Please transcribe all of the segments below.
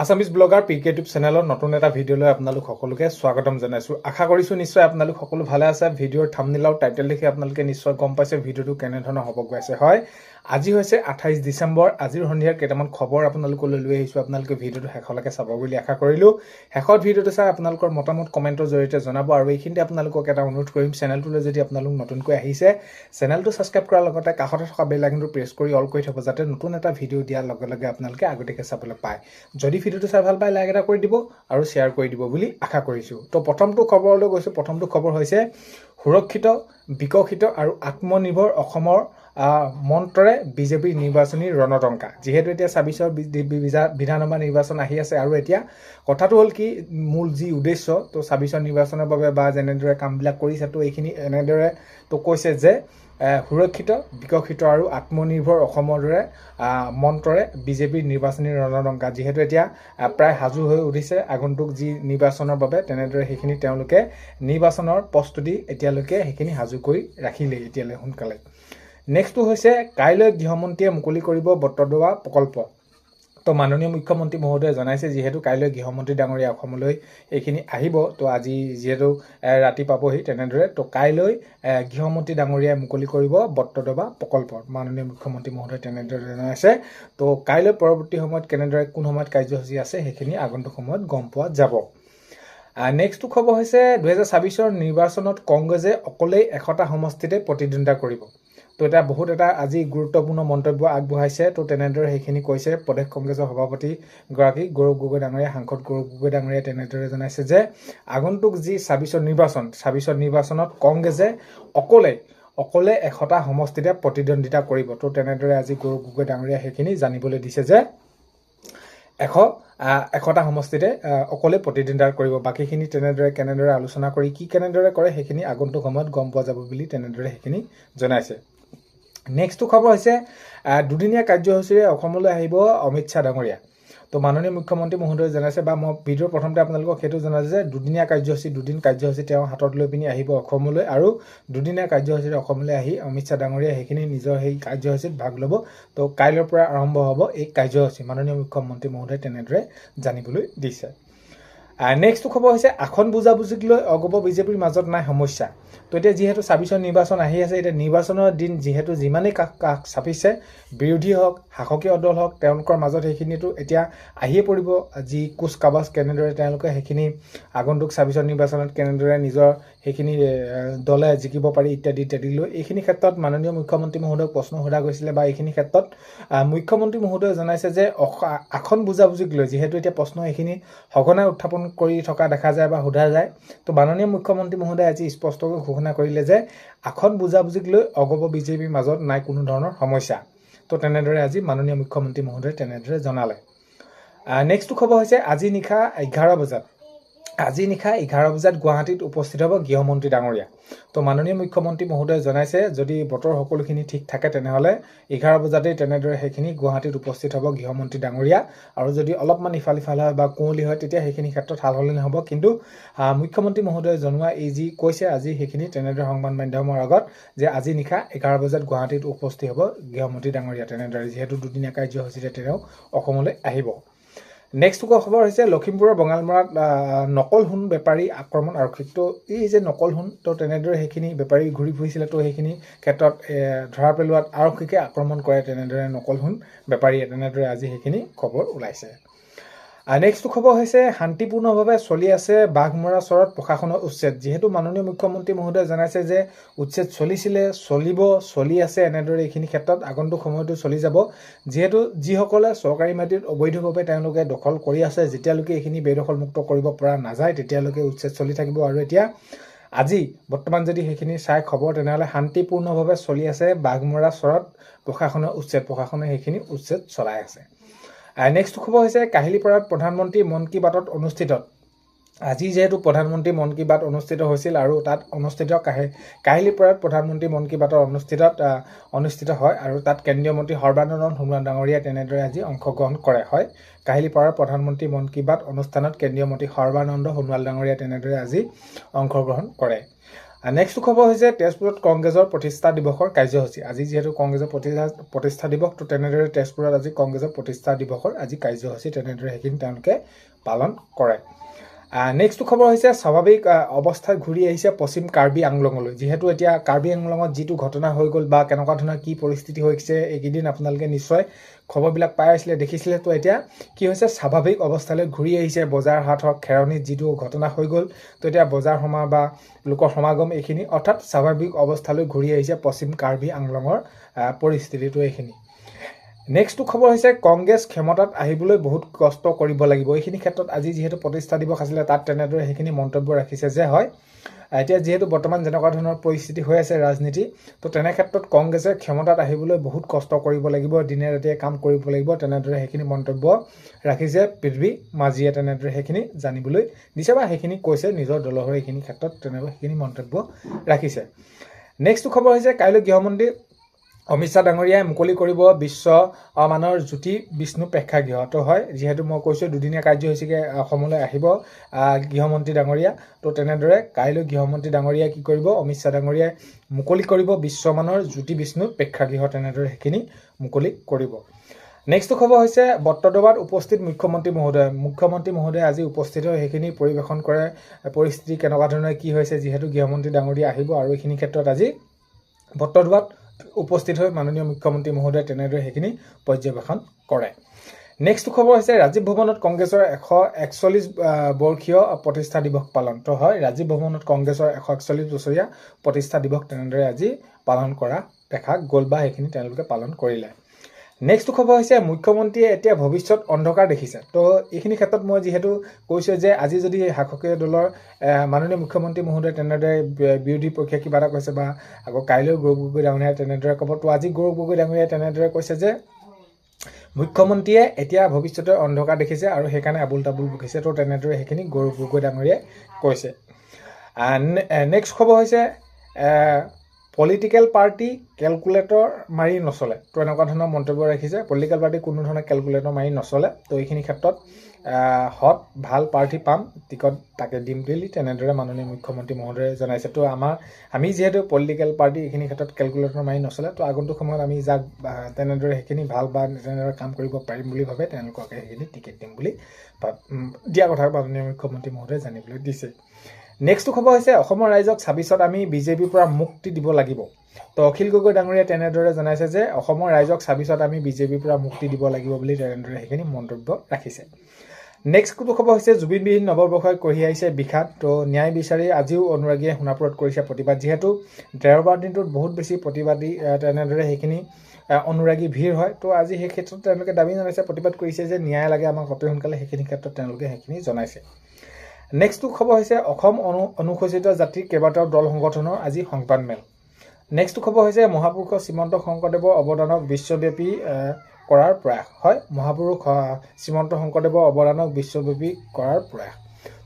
Assamese blogger PK YouTube চেনেলৰ নতুন এটা ভিডিঅ'লৈ আপোনালোক সকলোকে স্বাগতম জনাইছোঁ। আশা কৰিছোঁ নিশ্চয় আপোনালোক সকলো ভালে আছে। ভিডিঅ'ৰ থাম্বনেইল আৰু টাইটেল দেখি আপোনালোকে নিশ্চয় গম পাইছে ভিডিঅ'টো কেনেধৰণৰ হ'ব গৈ আছে। হয়, আজি হৈছে 28 ডিচেম্বৰ। আজিৰ সন্ধিয়াৰ কেইটামান খবৰ আপোনালোকলৈ লৈ আহিছোঁ। আপোনালোকে ভিডিঅ'টো শেষলৈকে চাব বুলি আশা কৰিলোঁ। শেষত ভিডিঅ'টো চাই আপোনালোকৰ মতামত কমেণ্টৰ জৰিয়তে জনাব। আৰু এইখিনিতে আপোনালোকক এটা অনুৰোধ কৰিম, চেনেলটোলৈ যদি আপোনালোক নতুনকৈ আহিছে চেনেলটো ছাবস্ক্ৰাইব কৰাৰ লগতে কাষতে থকা বেল আইকনটো প্ৰেছ কৰি অল কৰি থ'ব, যাতে নতুন এটা ভিডিঅ' দিয়াৰ লগে লগে আপোনালোকে আগতীয়াকৈ চাবলৈ পায়। যদি ভিডিঅ'টো চাই ভাল পায় লাইক এটা কৰি দিব আৰু শ্বেয়াৰ কৰি দিব বুলি আশা কৰিছোঁ। তো প্ৰথমটো খবৰলৈ গৈছোঁ। প্ৰথমটো খবৰ হৈছে সুৰক্ষিত, বিকশিত আৰু আত্মনিৰ্ভৰ অসমৰ মন্ত্ৰৰে বিজেপিৰ নিৰ্বাচনী ৰণতংকা। যিহেতু এতিয়া ২৬ৰ বিধানসভা নিৰ্বাচন আহি আছে আৰু এতিয়া কথাটো হ'ল কি, মূল যি উদ্দেশ্য, তো ২৬ৰ নিৰ্বাচনৰ বাবে বা যেনেদৰে কামবিলাক কৰিছে, তো এইখিনি এনেদৰে তো কৈছে যে সুৰক্ষিত, বিকশিত আৰু আত্মনিৰ্ভৰ অসমৰ দৰে মন্ত্ৰৰে বিজেপিৰ নিৰ্বাচনী ৰণতংকা। যিহেতু এতিয়া প্ৰায় সাজু হৈ উঠিছে আগন্তুক যি নিৰ্বাচনৰ বাবে, তেনেদৰে সেইখিনি তেওঁলোকে নিৰ্বাচনৰ প্ৰস্তুতি এতিয়ালৈকে সেইখিনি সাজু কৰি ৰাখিলেই এতিয়ালৈ সোনকালে। নেক্সটটো হৈছে কাইলৈ গৃহমন্ত্ৰীয়ে মুকলি কৰিব বটদ্ৰৱা প্ৰকল্প। তো মাননীয় মুখ্যমন্ত্ৰী মহোদয়ে জনাইছে, যিহেতু কাইলৈ গৃহমন্ত্ৰী ডাঙৰীয়া অসমলৈ এইখিনি আহিব, তো আজি যিহেতু ৰাতি পাবহি, তেনেদৰে তো কাইলৈ গৃহমন্ত্ৰী ডাঙৰীয়াই মুকলি কৰিব বটদ্ৰৱা প্ৰকল্প। মাননীয় মুখ্যমন্ত্ৰী মহোদয়ে তেনেদৰে জনাইছে। তো কাইলৈ পৰৱৰ্তী সময়ত কেনেদৰে কোন সময়ত কাৰ্যসূচী আছে সেইখিনি আগন্তুক সময়ত গম পোৱা যাব। নেক্সটটো খবৰ হৈছে ২০২৬ৰ নিৰ্বাচনত কংগ্ৰেছে অকলেই ১০০টা সমষ্টিতে প্ৰতিদ্বন্দ্বিতা কৰিব। তো এটা বহুত এটা আজি গুৰুত্বপূৰ্ণ মন্তব্য আগবঢ়াইছে। তো তেনেদৰে সেইখিনি কৈছে প্ৰদেশ কংগ্ৰেছৰ সভাপতিগৰাকী গৌৰৱ গগৈ ডাঙৰীয়া, সাংসদ গৌৰৱ গগৈ ডাঙৰীয়াই তেনেদৰে জনাইছে যে আগন্তুক যি ২৬ৰ নিৰ্বাচনত কংগ্ৰেছে অকলে ১০০টা সমষ্টিতে প্ৰতিদ্বন্দ্বিতা কৰিব। তো তেনেদৰে আজি গৌৰৱ গগৈ ডাঙৰীয়াই সেইখিনি জানিবলৈ দিছে যে ১০০টা সমষ্টিতে অকলে প্ৰতিদ্বন্দ্বিতা কৰিব। বাকীখিনি তেনেদৰে কেনেদৰে আলোচনা কৰি কি কেনেদৰে কৰে সেইখিনি আগন্তুক সময়ত গম পোৱা যাব বুলি তেনেদৰে সেইখিনি জনাইছে। নেক্সটটো খবৰ হৈছে দুদিনীয়া কাৰ্যসূচীৰে অসমলৈ আহিব অমিত শ্বাহ ডাঙৰীয়া। তো মাননীয় মুখ্যমন্ত্ৰী মহোদয়ে জনাইছে, বা মই ভিডিঅ'ৰ প্ৰথমতে আপোনালোকক সেইটো জনাইছোঁ যে দুদিনীয়া কাৰ্যসূচী, দুদিন কাৰ্যসূচী তেওঁ হাতত লৈ পিনি আহিব অসমলৈ, আৰু দুদিনীয়া কাৰ্যসূচীৰে অসমলৈ আহি অমিত শ্বাহ ডাঙৰীয়াই সেইখিনি নিজৰ সেই কাৰ্যসূচীত ভাগ ল'ব। তো কাইলৈৰ পৰা আৰম্ভ হ'ব এই কাৰ্যসূচী, মাননীয় মুখ্যমন্ত্ৰী মহোদয়ে তেনেদৰে জানিবলৈ দিছে। নেক্সটটো খবৰ হৈছে আসন বুজাবুজিক লৈ অগপ বিজেপিৰ মাজত নাই সমস্যা। তো এতিয়া যিহেতু ২৬ৰ নিৰ্বাচন আহি আছে, এতিয়া নিৰ্বাচনৰ দিন যিহেতু যিমানেই কাষ চাপিছে, বিৰোধী হওক শাসকীয় দল হওক, তেওঁলোকৰ মাজত সেইখিনিতো এতিয়া আহিয়ে পৰিব যি কুচ কাবাজ, কেনেদৰে তেওঁলোকে সেইখিনি আগন্তুক ২৬ৰ নিৰ্বাচনত কেনেদৰে নিজৰ সেইখিনি দলে জিকিব পাৰি ইত্যাদি ইত্যাদি লৈ এইখিনি ক্ষেত্ৰত মাননীয় মুখ্যমন্ত্ৰী মহোদয়ক প্ৰশ্ন সোধা গৈছিলে, বা এইখিনি ক্ষেত্ৰত মুখ্যমন্ত্ৰী মহোদয়ে জনাইছে যে আসন বুজাবুজিক লৈ যিহেতু এতিয়া প্ৰশ্ন এইখিনি সঘনাই উত্থাপন কৰি থকা দেখা যায় বা সোধা যায়, তো মাননীয় মুখ্যমন্ত্ৰী মহোদয়ে আজি স্পষ্টকৈ ঘোষণা কৰিলে যে আসন বুজাবুজিক লৈ অগপ বিজেপিৰ মাজত নাই কোনো ধৰণৰ সমস্যা। তো তেনেদৰে আজি মাননীয় মুখ্যমন্ত্ৰী মহোদয়ে তেনেদৰে জনালে। নেক্সটটো খবৰ হৈছে আজি নিশা 11 বজাত গুৱাহাটীত উপস্থিত হ'ব গৃহমন্ত্ৰী ডাঙৰীয়া। তো মাননীয় মুখ্যমন্ত্ৰী মহোদয়ে জনাইছে, যদি বতৰ সকলোখিনি ঠিক থাকে তেনেহ'লে 11 বজাতেই তেনেদৰে সেইখিনি গুৱাহাটীত উপস্থিত হ'ব গৃহমন্ত্ৰী ডাঙৰীয়া। আৰু যদি অলপমান ইফাল সিফাল হয় বা কুঁৱলী হয়, তেতিয়া সেইখিনি ক্ষেত্ৰত সাল সলনি হ'ব। কিন্তু মুখ্যমন্ত্ৰী মহোদয়ে জনোৱা এই যি কৈছে আজি সেইখিনি তেনেদৰে সংবাদ মাধ্যমৰ আগত যে আজি নিশা 11 বজাত গুৱাহাটীত উপস্থিত হ'ব গৃহমন্ত্ৰী ডাঙৰীয়া, তেনেদৰে যিহেতু দুদিনীয়া কাৰ্যসূচীৰে তেওঁ অসমলৈ আহিব। নেক্সট খবৰ হৈছে লখিমপুৰৰ বঙালমৰাত নকল সোণ বেপাৰী আক্ৰমণ আৰক্ষীক। তো এই যে নকল সোণ, তো তেনেদৰে সেইখিনি বেপাৰী ঘূৰি ফুৰিছিলে, তো সেইখিনি ক্ষেত্ৰত ধৰা পেলোৱাত আৰক্ষীকে আক্ৰমণ কৰে তেনেদৰে নকল সোণ বেপাৰীয়ে, তেনেদৰে আজি সেইখিনি খবৰ ওলাইছে। নেক্সটটো খবৰ হৈছে শান্তিপূৰ্ণভাৱে চলি আছে বাঘমৰা চৰত প্ৰশাসনৰ উচ্ছেদ। যিহেতু মাননীয় মুখ্যমন্ত্ৰী মহোদয়ে জনাইছে যে উচ্ছেদ চলি আছে, এনেদৰে এইখিনি ক্ষেত্ৰত আগন্তুক সময়তো চলি যাব। যিহেতু যিসকলে চৰকাৰী মাটিত অবৈধভাৱে তেওঁলোকে দখল কৰি আছে, যেতিয়ালৈকে এইখিনি বেদখলমুক্ত কৰিব পৰা নাযায় তেতিয়ালৈকে উচ্ছেদ চলি থাকিব। আৰু এতিয়া আজি বৰ্তমান যদি সেইখিনি চাই খবৰ, তেনেহ'লে শান্তিপূৰ্ণভাৱে চলি আছে বাঘমৰা চৰত প্ৰশাসনৰ উচ্ছেদ, প্ৰশাসনে সেইখিনি উচ্ছেদ চলাই আছে। নেক্সট খবৰ হৈছে কাহিলীপাৰাত প্ৰধানমন্ত্ৰী মন কী বাতত অনুষ্ঠিত। আজি যিহেতু প্ৰধানমন্ত্ৰী মন কী বাত অনুষ্ঠিত হৈছিল, আৰু তাত অনুষ্ঠিত কাহিলীপাৰাত প্ৰধানমন্ত্ৰী মন কী বাতৰ অনুষ্ঠিত হয়, আৰু তাত কেন্দ্ৰীয় মন্ত্ৰী সৰ্বানন্দ সোণোৱাল ডাঙৰীয়াই তেনেদৰে আজি অংশগ্ৰহণ কৰে। হয়, কাহিলীপাৰাৰ প্ৰধানমন্ত্ৰী মন কী বাত অনুষ্ঠানত কেন্দ্ৰীয় মন্ত্ৰী সৰ্বানন্দ সোণোৱাল ডাঙৰীয়াই তেনেদৰে আজি অংশগ্ৰহণ কৰে। নেক্সট খবৰ হৈছে তেজপুৰত কংগ্ৰেছৰ প্ৰতিষ্ঠা দিৱসৰ কাৰ্যসূচী আজি যিহেতু কংগ্ৰেছৰ প্ৰতিষ্ঠা দিৱস তো তেনেদৰে তেজপুৰত আজি কংগ্ৰেছৰ প্ৰতিষ্ঠা দিৱসৰ আজি কাৰ্যসূচী তেনেদৰে সেইখিনি তেওঁলোকে পালন কৰে নেক্সট খবৰ হৈছে স্বাভাৱিক অৱস্থাত ঘূৰি আহিছে পশ্চিম কাৰ্বি আংলঙলৈ যিহেতু এতিয়া কাৰ্বি আংলঙত যিটো ঘটনা হৈ গ'ল বা কেনেকুৱা ধৰণৰ কি পৰিস্থিতি হৈছে এইকেইদিন আপোনালোকে নিশ্চয় খবৰবিলাক পাই আছিলে দেখিছিলে তো এতিয়া কি হৈছে স্বাভাৱিক অৱস্থালৈ ঘূৰি আহিছে বজাৰ হাট হওক খেৰণিত যিটো ঘটনা হৈ গ'ল তো এতিয়া বজাৰ সমা বা লোকৰ সমাগম এইখিনি অৰ্থাৎ স্বাভাৱিক অৱস্থালৈ ঘূৰি আহিছে পশ্চিম কাৰ্বি আংলঙৰ পৰিস্থিতিটো এইখিনি নেক্সট খবৰ হৈছে কংগ্ৰেছ ক্ষমতাত আহিবলৈ বহুত কষ্ট কৰিব লাগিব এইখিনি ক্ষেত্ৰত আজি যেহেতু প্ৰতিষ্ঠা দিৱস আছিল তাত তেনেদৰে সেইখিনি মন্তব্য ৰাখিছে যে হয় এতিয়া যেহেতু বৰ্তমান যেনেকুৱা ধৰণৰ পৰিস্থিতি হৈ আছে ৰাজনীতি তো তেনে ক্ষেত্ৰত কংগ্ৰেছে ক্ষমতাত আহিবলৈ বহুত কষ্ট কৰিব লাগিব দিনে ৰাতিয়ে কাম কৰিব লাগিব তেনেদৰে সেইখিনি মন্তব্য ৰাখিছে পৃথ্বী মাজিয়ে তেনেদৰে সেইখিনি জানিবলৈ দিছে বা সেইখিনি কৈছে নিজৰ দলৰ হৈ এইখিনি ক্ষেত্ৰত তেনেদৰে সেইখিনি মন্তব্য ৰাখিছে নেক্সট খবৰ হৈছে কাইলৈ গৃহমন্ত্ৰী অমিত শ্বাহ ডাঙৰীয়াই মুকলি কৰিব বিশ্ব মানৰ জ্যোতি বিষ্ণু প্ৰেক্ষাগৃহ তো হয় যেহেতু মই কৈছোঁ দুদিনীয়া কাৰ্যসূচীকে অসমলৈ আহিব গৃহমন্ত্ৰী ডাঙৰীয়া তো তেনেদৰে কাইলৈ গৃহমন্ত্ৰী ডাঙৰীয়াই কি কৰিব অমিত শ্বাহ ডাঙৰীয়াই মুকলি কৰিব বিশ্বমানৰ জ্যোতি বিষ্ণু প্ৰেক্ষাগৃহ তেনেদৰে সেইখিনি মুকলি কৰিব নেক্সট খবৰ হৈছে বট্টদৰাত উপস্থিত মুখ্যমন্ত্ৰী মহোদয় আজি উপস্থিত হৈ সেইখিনি পৰিৱেশন কৰে পৰিস্থিতি কেনেকুৱা ধৰণৰ কি হৈছে যিহেতু গৃহমন্ত্ৰী ডাঙৰীয়া আহিব আৰু এইখিনি ক্ষেত্ৰত আজি বট্টদৰাত উপস্থিত হৈ মাননীয় মুখ্যমন্ত্ৰী মহোদয় তেনেদৰে সেইখিনি পৰ্যবেক্ষণ কৰে নেক্সট খবৰ হৈছে ৰাজীৱ ভৱনত কংগ্ৰেছৰ 141 বৰ্ষীয় প্ৰতিষ্ঠা দিৱস পালন তো হয় ৰাজীৱ ভৱনত কংগ্ৰেছৰ 141 বছৰীয়া প্ৰতিষ্ঠা দিৱস তেনেদৰে আজি পালন কৰা দেখা গ'ল বা সেইখিনি তেওঁলোকে পালন কৰিলে নেক্সট খবৰ হৈছে মুখ্যমন্ত্ৰীয়ে এতিয়া ভৱিষ্যত অন্ধকাৰ দেখিছে তো এইখিনি ক্ষেত্ৰত মই যেহেতু কৈছোঁ যে আজি যদি শাসকীয় দলৰ মাননীয় মুখ্যমন্ত্ৰী মহোদয় তেনেদৰে বিৰোধী পক্ষে কিবা এটা কৈছে বা আকৌ কাইলৈ গৌৰৱ গগৈ ডাঙৰীয়াই তেনেদৰে ক'ব তো আজি গৌৰৱ গগৈ ডাঙৰীয়াই তেনেদৰে কৈছে যে মুখ্যমন্ত্ৰীয়ে এতিয়া ভৱিষ্যতৰ অন্ধকাৰ দেখিছে আৰু সেইকাৰণে আবুল তাবুল বকিছে তো তেনেদৰে সেইখিনি গৌৰৱ গগৈ ডাঙৰীয়াই কৈছে নেক্সট খবৰ হৈছে পলিটিকেল পাৰ্টি কেলকুলেটৰ মাৰি নচলে তো এনেকুৱা ধৰণৰ মন্তব্য ৰাখিছে পলিটিকেল পাৰ্টি কোনো ধৰণৰ কেলকুলেটৰ মাৰি নচলে তো এইখিনি ক্ষেত্ৰত হট ভাল পাৰ্টি পাম টিকট তাকে দিম বুলি তেনেদৰে মাননীয় মুখ্যমন্ত্ৰী মহোদয়ে জনাইছে তো আমি যিহেতু পলিটিকেল পাৰ্টি এইখিনি ক্ষেত্ৰত কেলকুলেটৰ মাৰি নচলে তো আগন্তুক সময়ত আমি যাক তেনেদৰে সেইখিনি ভাল বা তেনেদৰে কাম কৰিব পাৰিম বুলি ভাবে তেওঁলোককে সেইখিনি টিকেট দিম বুলি দিয়া কথা মাননীয় মুখ্যমন্ত্ৰী মহোদয়ে জানিবলৈ দিছে নেক্সট খবৰ হৈছে অসমৰ ৰাইজক 26ত আমি বিজেপিৰ পৰা মুক্তি দিব লাগিব তো অখিল গগৈ ডাঙৰীয়াই তেনেদৰে জনাইছে যে অসমৰ ৰাইজক 26ত আমি বিজেপিৰ পৰা মুক্তি দিব লাগিব বুলি তেনেদৰে সেইখিনি মন্তব্য ৰাখিছে নেক্সট খবৰ হৈছে জুবিনবিহীন নৱবৰ্ষই কঢ়িয়াইছে বিষাদ তো ন্যায় বিচাৰি আজিও অনুৰাগীয়ে সোণাপুৰত কৰিছে প্ৰতিবাদ যিহেতু দেওবাৰ দিনটোত বহুত বেছি প্ৰতিবাদী তেনেদৰে সেইখিনি অনুৰাগী ভিৰ হয় তো আজি সেই ক্ষেত্ৰত তেওঁলোকে দাবী জনাইছে প্ৰতিবাদ কৰিছে যে ন্যায় লাগে আমাক অতি সোনকালে সেইখিনি ক্ষেত্ৰত তেওঁলোকে সেইখিনি জনাইছে নেক্সট খবৰ হৈছে অসম অনুসূচিত জাতিৰ কেইবাটাও দল সংগঠনৰ আজি সংবাদমেল নেক্সট খবৰ হৈছে মহাপুৰুষ শ্ৰীমন্ত শংকৰদেৱৰ অৱদানক বিশ্বব্যাপী কৰাৰ প্ৰয়াস হয় মহাপুৰুষ শ্ৰীমন্ত শংকৰদেৱৰ অৱদানক বিশ্বব্যাপী কৰাৰ প্ৰয়াস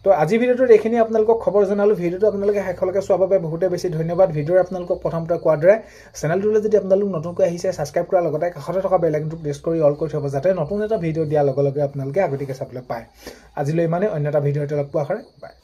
তো আজি ভিডিঅ'টোত এইখিনি আপোনালোকক খবৰ জনালোঁ ভিডিঅ'টো আপোনালোকে শেষলৈকে চোৱাৰ বাবে বহুতে বেছি ধন্যবাদ ভিডিঅ'ৰ আপোনালোকক প্ৰথমতে কোৱাৰ দৰে চেনেলটোলৈ যদি আপোনালোক নতুনকৈ আহিছে ছাবস্ক্ৰাইব কৰাৰ লগতে কাষতে থকা বেল আইকনটো প্ৰেছ কৰি অল কৰি থ'ব যাতে নতুন এটা ভিডিঅ' দিয়াৰ লগে লগে আপোনালোকে আগতীয়াকৈ চাবলৈ পায় আজিলৈ ইমানেই অন্য এটা ভিডিঅ'তে লগ পোৱা হয় বাই